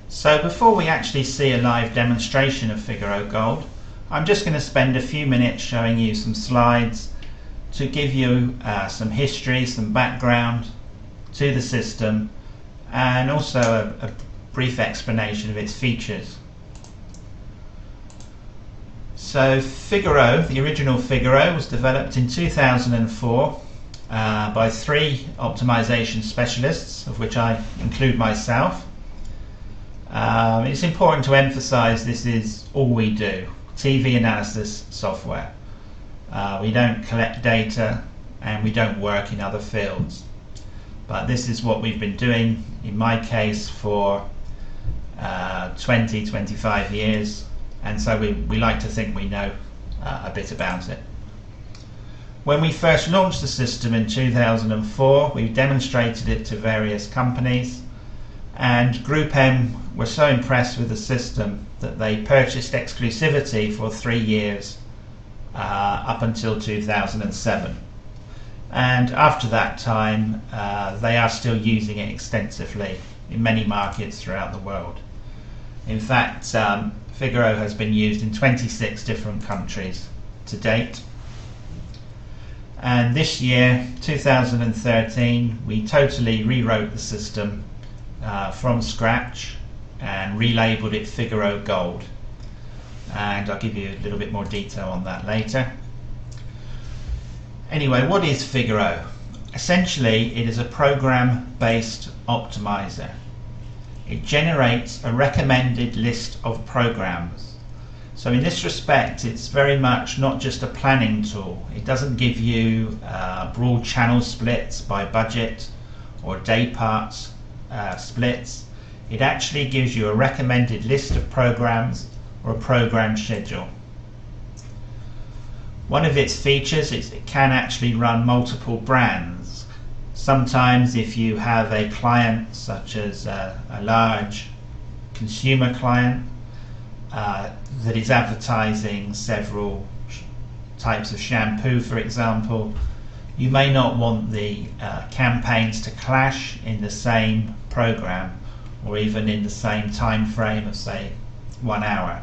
So before we actually see a live demonstration of Figaro Gold, I'm just going to spend a few minutes showing you some slides to give you some history, some background to the system, and also a brief explanation of its features. So Figaro, the original Figaro, was developed in 2004 by 3 optimization specialists, of which I include myself. It's important to emphasize this is all we do, TV analysis software. We don't collect data and we don't work in other fields. But this is what we've been doing, in my case, for 25 years, and so we like to think we know a bit about it. When we first launched the system in 2004, we demonstrated it to various companies, and Group M were so impressed with the system that they purchased exclusivity for 3 years up until 2007. And after that time, they are still using it extensively in many markets throughout the world. In fact, Figaro has been used in 26 different countries to date. And this year, 2013, we totally rewrote the system from scratch and relabeled it Figaro Gold. And I'll give you a little bit more detail on that later. Anyway, what is Figaro? Essentially, it is a program-based optimizer. It generates a recommended list of programs. So in this respect, it's very much not just a planning tool. It doesn't give you broad channel splits by budget or day parts splits. It actually gives you a recommended list of programs or a program schedule. One of its features is it can actually run multiple brands. Sometimes if you have a client such as a large consumer client that is advertising several types of shampoo, for example, you may not want the campaigns to clash in the same program or even in the same time frame of, say, 1 hour.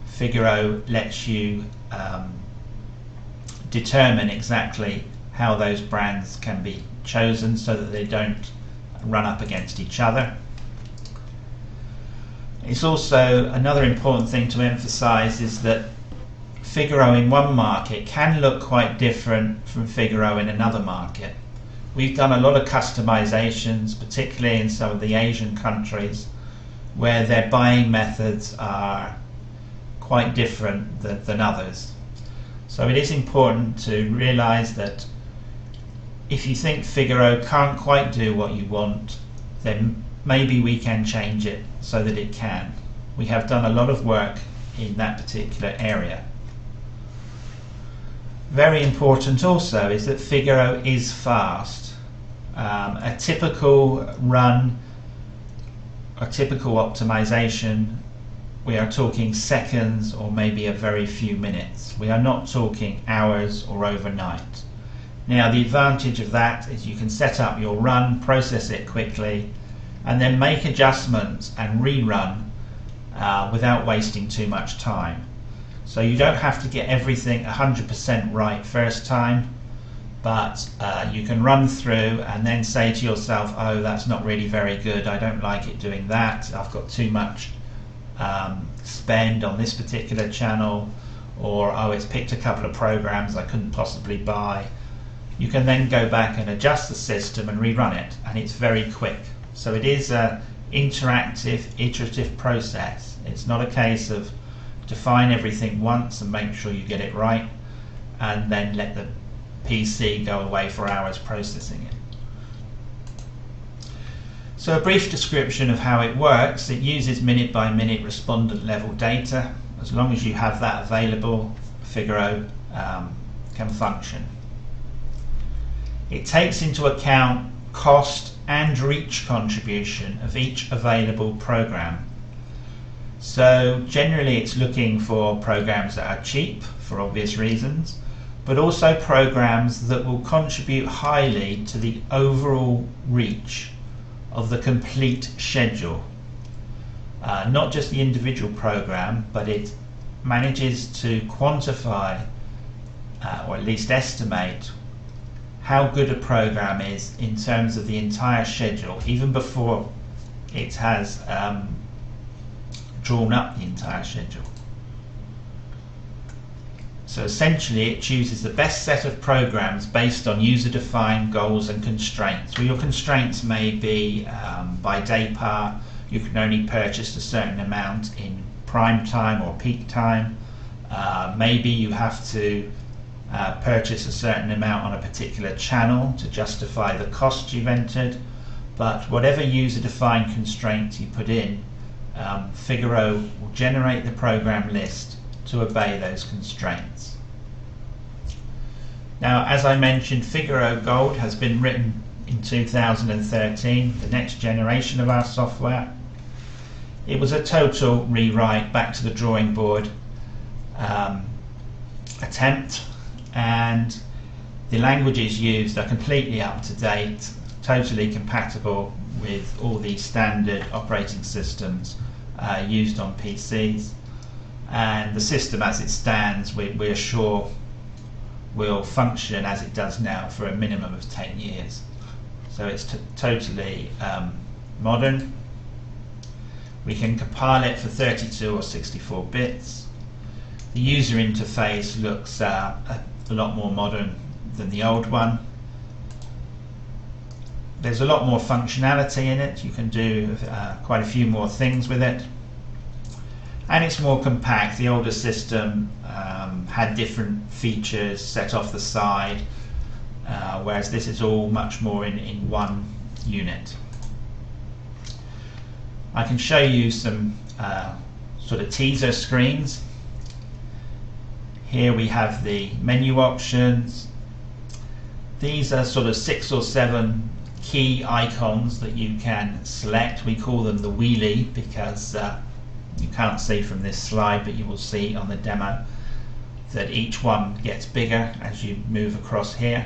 Figaro lets you determine exactly how those brands can be chosen so that they don't run up against each other. It's also another important thing to emphasize is that Figaro in one market can look quite different from Figaro in another market. We've done a lot of customizations, particularly in some of the Asian countries, where their buying methods are quite different than others. So it is important to realize that if you think Figaro can't quite do what you want, then maybe we can change it so that it can. We have done a lot of work in that particular area. Very important also is that Figaro is fast. A typical run, a typical optimization, we are talking seconds or maybe a very few minutes. We are not talking hours or overnight. Now the advantage of that is you can set up your run, process it quickly, and then make adjustments and rerun without wasting too much time. So you don't have to get everything 100% right first time, but you can run through and then say to yourself, oh, that's not really very good, I don't like it doing that, I've got too much spend on this particular channel, or oh, it's picked a couple of programs I couldn't possibly buy. You can then go back and adjust the system and rerun it, and it's very quick. So it is an interactive, iterative process. It's not a case of define everything once and make sure you get it right and then let the PC go away for hours processing it. So a brief description of how it works. It uses minute by minute respondent level data. As long as you have that available, Figaro can function. It takes into account cost and reach contribution of each available program. So generally it's looking for programs that are cheap for obvious reasons, but also programs that will contribute highly to the overall reach of the complete schedule. not just the individual program, but it manages to quantify or at least estimate how good a program is in terms of the entire schedule, even before it has drawn up the entire schedule. So essentially it chooses the best set of programs based on user-defined goals and constraints. Well, your constraints may be by day part, you can only purchase a certain amount in prime time or peak time. Maybe you have to purchase a certain amount on a particular channel to justify the cost you've entered. But whatever user-defined constraints you put in, Figaro will generate the program list to obey those constraints. Now, as I mentioned, Figaro Gold has been written in 2013, the next generation of our software. It was a total rewrite, back to the drawing board attempt, and the languages used are completely up to date, totally compatible with all the standard operating systems used on PCs. And the system as it stands, we're sure will function as it does now for a minimum of 10 years. So it's totally modern. We can compile it for 32 or 64 bits. The user interface looks a lot more modern than the old one. There's a lot more functionality in it. You can do quite a few more things with it. And it's more compact. The older system had different features set off the side, whereas this is all much more in one unit. I can show you some sort of teaser screens. Here we have the menu options. These are sort of 6 or 7 key icons that you can select. We call them the wheelie because you can't see from this slide, but you will see on the demo that each one gets bigger as you move across here.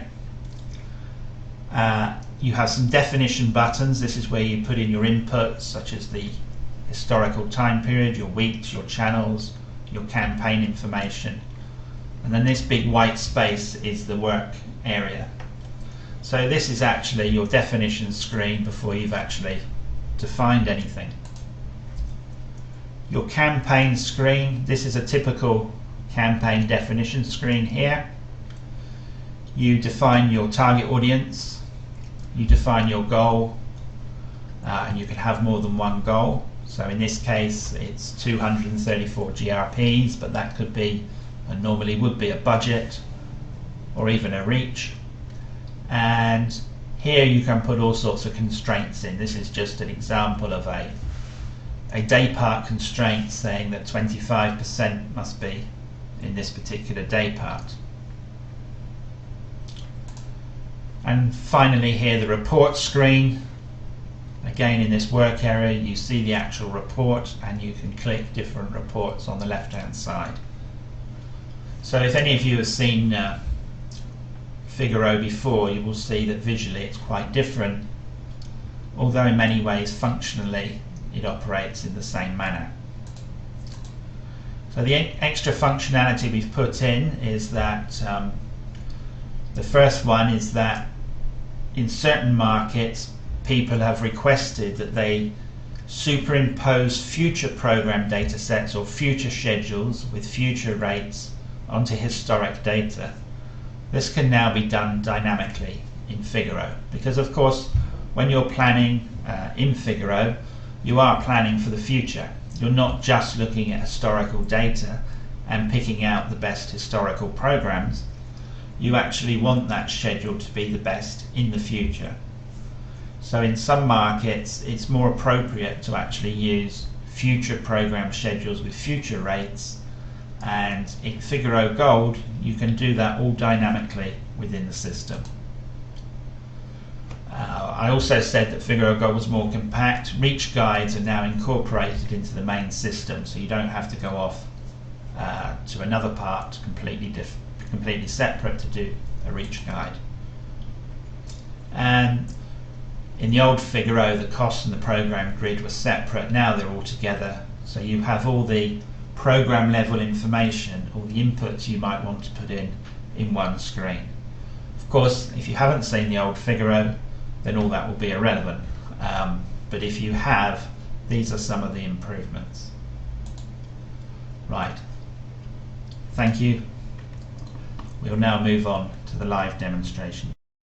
You have some definition buttons. This is where you put in your inputs, such as the historical time period, your weeks, your channels, your campaign information. And then this big white space is the work area. So this is actually your definition screen before you've actually defined anything. Your campaign screen, this is a typical campaign definition screen here. You define your target audience, you define your goal, and you can have more than one goal. So in this case it's 234 GRPs, but that could be, and normally would be, a budget or even a reach. And here you can put all sorts of constraints in. This is just an example of a day part constraint saying that 25% must be in this particular day part. And finally here the report screen. Again, in this work area you see the actual report, and you can click different reports on the left hand side. So if any of you have seen Figaro before, you will see that visually it's quite different, although in many ways functionally it operates in the same manner. So the extra functionality we've put in is that the first one is that in certain markets people have requested that they superimpose future program data sets or future schedules with future rates onto historic data. This can now be done dynamically in Figaro, because of course when you're planning in Figaro, you are planning for the future. You're not just looking at historical data and picking out the best historical programs. You actually want that schedule to be the best in the future. So in some markets it's more appropriate to actually use future program schedules with future rates, and in Figaro Gold you can do that all dynamically within the system. I also said that Figaro Gold was more compact. Reach guides are now incorporated into the main system, so you don't have to go off to another part completely separate to do a reach guide. And In the old Figaro, the cost and the program grid were separate. Now they're all together. So you have all the program level information, all the inputs you might want to put in one screen. Of course, if you haven't seen the old Figaro, then all that will be irrelevant. But if you have, these are some of the improvements. Right. Thank you. We'll now move on to the live demonstration.